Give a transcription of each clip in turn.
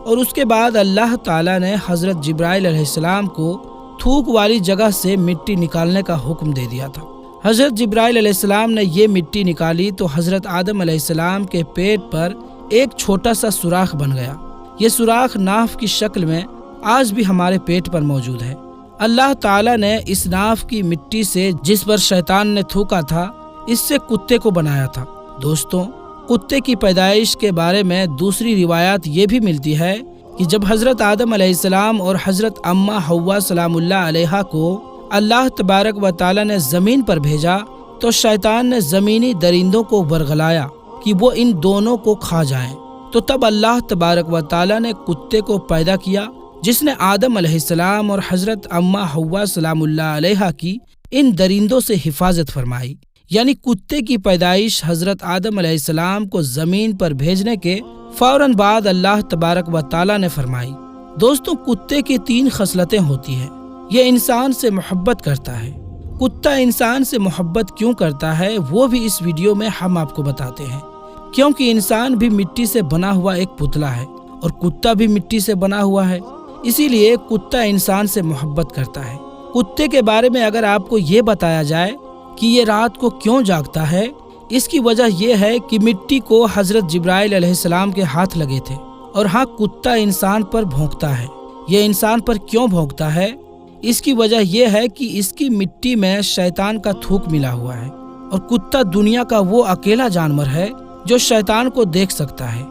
اور اس کے بعد اللہ تعالیٰ نے حضرت جبرائیل علیہ السلام کو تھوک والی جگہ سے مٹی نکالنے کا حکم دے دیا تھا۔ حضرت جبرائیل علیہ السلام نے یہ مٹی نکالی تو حضرت آدم علیہ السلام کے پیٹ پر ایک چھوٹا سا سوراخ بن گیا۔ یہ سوراخ ناف کی شکل میں آج بھی ہمارے پیٹ پر موجود ہے۔ اللہ تعالیٰ نے اس ناف کی مٹی سے جس پر شیطان نے تھوکا تھا، اس سے کتے کو بنایا تھا۔ دوستوں، کتے کی پیدائش کے بارے میں دوسری روایات یہ بھی ملتی ہے کہ جب حضرت آدم علیہ السلام اور حضرت اماں حوا سلام اللہ علیہا کو اللہ تبارک و تعالیٰ نے زمین پر بھیجا تو شیطان نے زمینی درندوں کو ورغلایا کہ وہ ان دونوں کو کھا جائیں۔ تو تب اللہ تبارک و تعالیٰ نے کتے کو پیدا کیا، جس نے آدم علیہ السلام اور حضرت اماں حوا سلام اللہ علیہا کی ان درندوں سے حفاظت فرمائی۔ یعنی کتے کی پیدائش حضرت آدم علیہ السلام کو زمین پر بھیجنے کے فوراً بعد اللہ تبارک و تعالیٰ نے فرمائی۔ دوستوں، کتے کی 3 خصلتیں ہوتی ہیں۔ یہ انسان سے محبت کرتا ہے۔ کتا انسان سے محبت کیوں کرتا ہے وہ بھی اس ویڈیو میں ہم آپ کو بتاتے ہیں، کیونکہ انسان بھی مٹی سے بنا ہوا ایک پتلا ہے اور کتا بھی مٹی سے بنا ہوا ہے، اسی لیے کتا انسان سے محبت کرتا ہے۔ کتے کے بارے میں اگر آپ کو یہ بتایا جائے کہ یہ رات کو کیوں جاگتا ہے، اس کی وجہ یہ ہے کہ مٹی کو حضرت جبرائیل علیہ السلام کے ہاتھ لگے تھے، اور ہاں کتا انسان پر بھونکتا ہے۔ یہ انسان پر کیوں بھونکتا ہے؟ اس کی وجہ یہ ہے کہ اس کی مٹی میں شیطان کا تھوک ملا ہوا ہے، اور کتا دنیا کا وہ اکیلا جانور ہے جو شیطان کو دیکھ سکتا ہے۔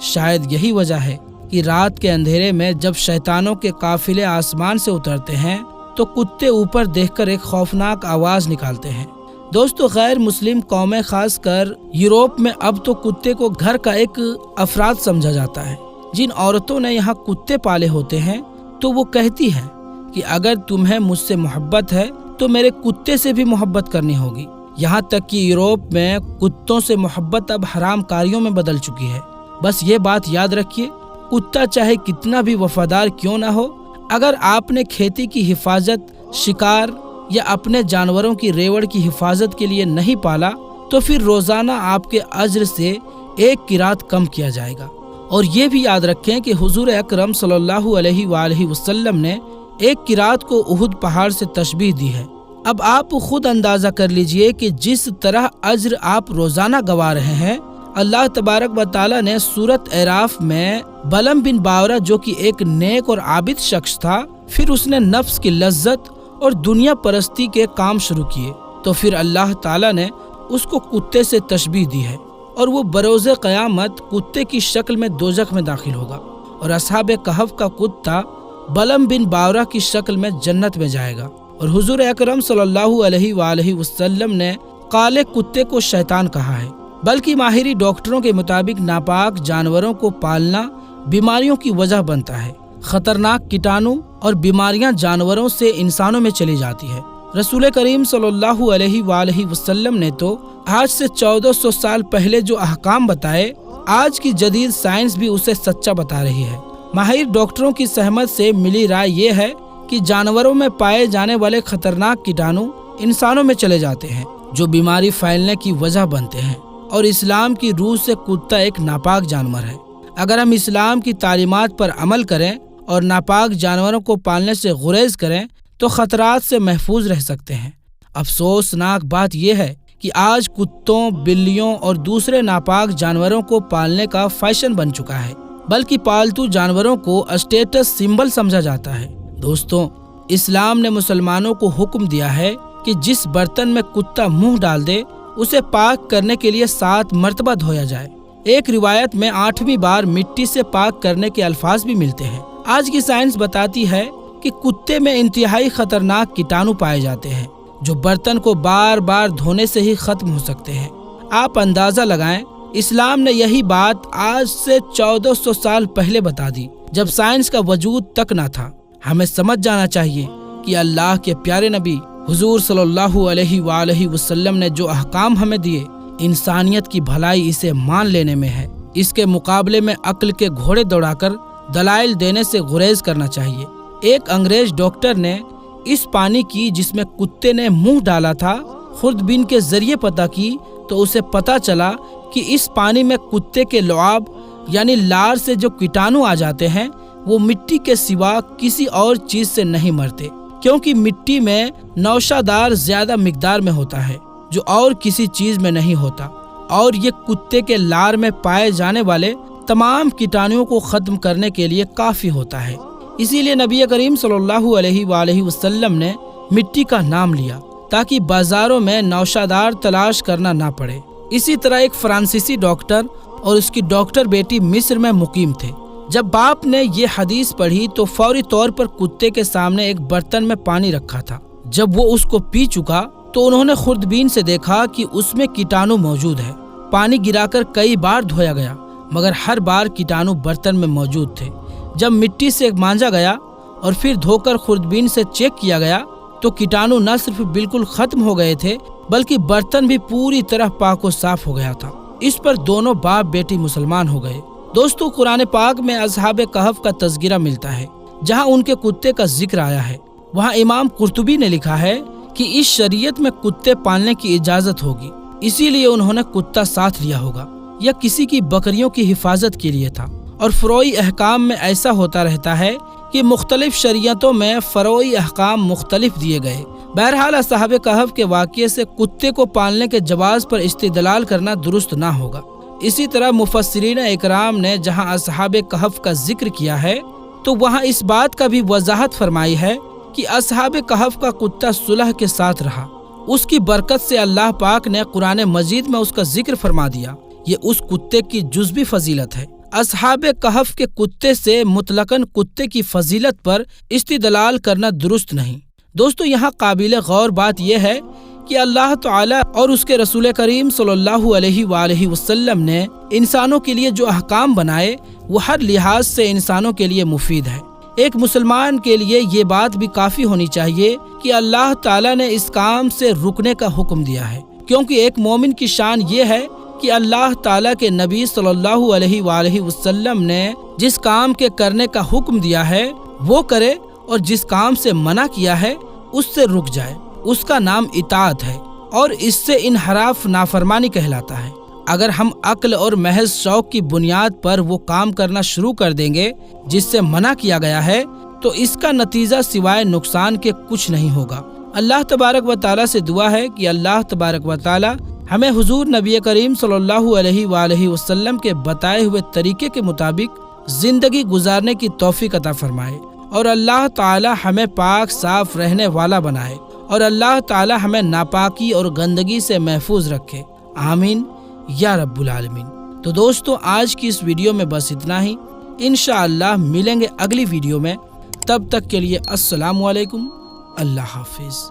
شاید یہی وجہ ہے کہ رات کے اندھیرے میں جب شیطانوں کے قافلے آسمان سے اترتے ہیں تو کتے اوپر دیکھ کر ایک خوفناک آواز نکالتے ہیں۔ دوستو، غیر مسلم قومیں خاص کر یورپ میں اب تو کتے کو گھر کا ایک افراد سمجھا جاتا ہے۔ جن عورتوں نے یہاں کتے پالے ہوتے ہیں تو وہ کہتی ہیں کہ اگر تمہیں مجھ سے محبت ہے تو میرے کتے سے بھی محبت کرنی ہوگی۔ یہاں تک کہ یورپ میں کتوں سے محبت اب حرام کاریوں میں بدل چکی ہے۔ بس یہ بات یاد رکھیے، کتا چاہے کتنا بھی وفادار کیوں نہ ہو، اگر آپ نے کھیتی کی حفاظت، شکار یا اپنے جانوروں کی ریوڑ کی حفاظت کے لیے نہیں پالا تو پھر روزانہ آپ کے اجر سے 1 قرات کم کیا جائے گا۔ اور یہ بھی یاد رکھیں کہ حضور اکرم صلی اللہ علیہ وآلہ وسلم نے 1 قرات کو احد پہاڑ سے تشبیہ دی ہے۔ اب آپ خود اندازہ کر لیجئے کہ جس طرح اجر آپ روزانہ گوا رہے ہیں، اللہ تبارک و تعالیٰ نے سورۃ اعراف میں بلم بن باورہ جو کہ ایک نیک اور عابد شخص تھا، پھر اس نے نفس کی لذت اور دنیا پرستی کے کام شروع کیے تو پھر اللہ تعالیٰ نے اس کو کتے سے تشبیہ دی ہے، اور وہ بروز قیامت کتے کی شکل میں دوزخ میں داخل ہوگا، اور اصحاب کہف کا کتا بلم بن باورہ کی شکل میں جنت میں جائے گا۔ اور حضور اکرم صلی اللہ علیہ وآلہ وسلم نے کالے کتے کو شیطان کہا ہے، بلکہ ماہری ڈاکٹروں کے مطابق ناپاک جانوروں کو پالنا بیماریوں کی وجہ بنتا ہے۔ خطرناک کیٹانو اور بیماریاں جانوروں سے انسانوں میں چلی جاتی ہے۔ رسول کریم صلی اللہ علیہ وآلہ وسلم نے تو آج سے 1400 سال پہلے جو احکام بتائے، آج کی جدید سائنس بھی اسے سچا بتا رہی ہے۔ ماہر ڈاکٹروں کی سہمت سے ملی رائے یہ ہے کہ جانوروں میں پائے جانے والے خطرناک کیٹانو انسانوں میں چلے جاتے ہیں، جو بیماری پھیلنے کی وجہ بنتے ہیں، اور اسلام کی روح سے کتا ایک ناپاک جانور ہے۔ اگر ہم اسلام کی تعلیمات پر عمل کریں اور ناپاک جانوروں کو پالنے سے گریز کریں تو خطرات سے محفوظ رہ سکتے ہیں۔ افسوسناک بات یہ ہے کہ آج کتوں، بلیوں اور دوسرے ناپاک جانوروں کو پالنے کا فیشن بن چکا ہے، بلکہ پالتو جانوروں کو اسٹیٹس سمبل سمجھا جاتا ہے۔ دوستوں، اسلام نے مسلمانوں کو حکم دیا ہے کہ جس برتن میں کتا منہ ڈال دے اسے پاک کرنے کے لیے 7 مرتبہ دھویا جائے۔ ایک روایت میں 8ویں بار مٹی سے پاک کرنے کے الفاظ بھی ملتے ہیں۔ آج کی سائنس بتاتی ہے کہ کتے میں انتہائی خطرناک کیٹانو پائے جاتے ہیں جو برتن کو بار بار دھونے سے ہی ختم ہو سکتے ہیں۔ آپ اندازہ لگائیں، اسلام نے یہی بات آج سے 1400 سال پہلے بتا دی، جب سائنس کا وجود تک نہ تھا۔ ہمیں سمجھ جانا چاہیے کہ اللہ کے پیارے نبی حضور صلی اللہ علیہ وآلہ وسلم نے جو احکام ہمیں دیے، انسانیت کی بھلائی اسے مان لینے میں ہے۔ اس کے مقابلے میں عقل کے گھوڑے دوڑا کر دلائل دینے سے گریز کرنا چاہیے۔ ایک انگریز ڈاکٹر نے اس پانی کی جس میں کتے نے منہ ڈالا تھا خوردبین کے ذریعے پتہ کی تو اسے پتہ چلا کہ اس پانی میں کتے کے لعاب یعنی لار سے جو کیٹانو آ جاتے ہیں وہ مٹی کے سوا کسی اور چیز سے نہیں مرتے، کیونکہ مٹی میں نوشادار زیادہ مقدار میں ہوتا ہے جو اور کسی چیز میں نہیں ہوتا، اور یہ کتے کے لار میں پائے جانے والے تمام کیٹانوؤں کو ختم کرنے کے لیے کافی ہوتا ہے۔ اسی لیے نبی کریم صلی اللہ علیہ وآلہ وسلم نے مٹی کا نام لیا تاکہ بازاروں میں نوشادار تلاش کرنا نہ پڑے۔ اسی طرح ایک فرانسیسی ڈاکٹر اور اس کی ڈاکٹر بیٹی مصر میں مقیم تھے۔ جب باپ نے یہ حدیث پڑھی تو فوری طور پر کتے کے سامنے ایک برتن میں پانی رکھا تھا۔ جب وہ اس کو پی چکا تو انہوں نے خوردبین سے دیکھا کہ اس میں کیٹانو موجود ہے۔ پانی گرا کر کئی بار دھویا گیا مگر ہر بار کیٹانو برتن میں موجود تھے۔ جب مٹی سے مانجا گیا اور پھر دھو کر خوردبین سے چیک کیا گیا تو کیٹانو نہ صرف بالکل ختم ہو گئے تھے بلکہ برتن بھی پوری طرح پاک و صاف ہو گیا تھا۔ اس پر دونوں باپ بیٹی مسلمان ہو گئے۔ دوستو، قرآن پاک میں اصحاب کہف کا تذکرہ ملتا ہے جہاں ان کے کتے کا ذکر آیا ہے۔ وہاں امام قرطبی نے لکھا ہے کہ اس شریعت میں کتے پالنے کی اجازت ہوگی، اسی لیے انہوں نے کتا ساتھ لیا ہوگا، یا کسی کی بکریوں کی حفاظت کے لیے تھا۔ اور فروعی احکام میں ایسا ہوتا رہتا ہے کہ مختلف شریعتوں میں فروعی احکام مختلف دیے گئے۔ بہرحال اصحاب کہف کے واقعے سے کتے کو پالنے کے جواز پر استدلال کرنا درست نہ ہوگا۔ اسی طرح مفسرین اکرام نے جہاں اصحاب کہف کا ذکر کیا ہے تو وہاں اس بات کا بھی وضاحت فرمائی ہے کہ اصحاب کہف کا کتا صلح کے ساتھ رہا۔ اس کی برکت سے اللہ پاک نے قرآن مجید میں اس کا ذکر فرما دیا۔ یہ اس کتے کی جزوی فضیلت ہے۔ اصحاب کہف کے کتے سے مطلقاً کتے کی فضیلت پر استدلال کرنا درست نہیں۔ دوستو، یہاں قابل غور بات یہ ہے کہ اللہ تعالیٰ اور اس کے رسول کریم صلی اللہ علیہ وآلہ وسلم نے انسانوں کے لیے جو احکام بنائے وہ ہر لحاظ سے انسانوں کے لیے مفید ہے۔ ایک مسلمان کے لیے یہ بات بھی کافی ہونی چاہیے کہ اللہ تعالیٰ نے اس کام سے رکنے کا حکم دیا ہے، کیونکہ ایک مومن کی شان یہ ہے کہ اللہ تعالیٰ کے نبی صلی اللہ علیہ وآلہ وسلم نے جس کام کے کرنے کا حکم دیا ہے وہ کرے، اور جس کام سے منع کیا ہے اس سے رک جائے۔ اس کا نام اطاعت ہے، اور اس سے انحراف نافرمانی کہلاتا ہے۔ اگر ہم عقل اور محض شوق کی بنیاد پر وہ کام کرنا شروع کر دیں گے جس سے منع کیا گیا ہے تو اس کا نتیجہ سوائے نقصان کے کچھ نہیں ہوگا۔ اللہ تبارک و تعالیٰ سے دعا ہے کہ اللہ تبارک و تعالیٰ ہمیں حضور نبی کریم صلی اللہ علیہ وآلہ وسلم کے بتائے ہوئے طریقے کے مطابق زندگی گزارنے کی توفیق عطا فرمائے، اور اللہ تعالیٰ ہمیں پاک صاف رہنے والا بنائے، اور اللہ تعالیٰ ہمیں ناپاکی اور گندگی سے محفوظ رکھے۔ آمین یا رب العالمین۔ تو دوستو، آج کی اس ویڈیو میں بس اتنا ہی۔ انشاءاللہ ملیں گے اگلی ویڈیو میں، تب تک کے لیے السلام علیکم، اللہ حافظ۔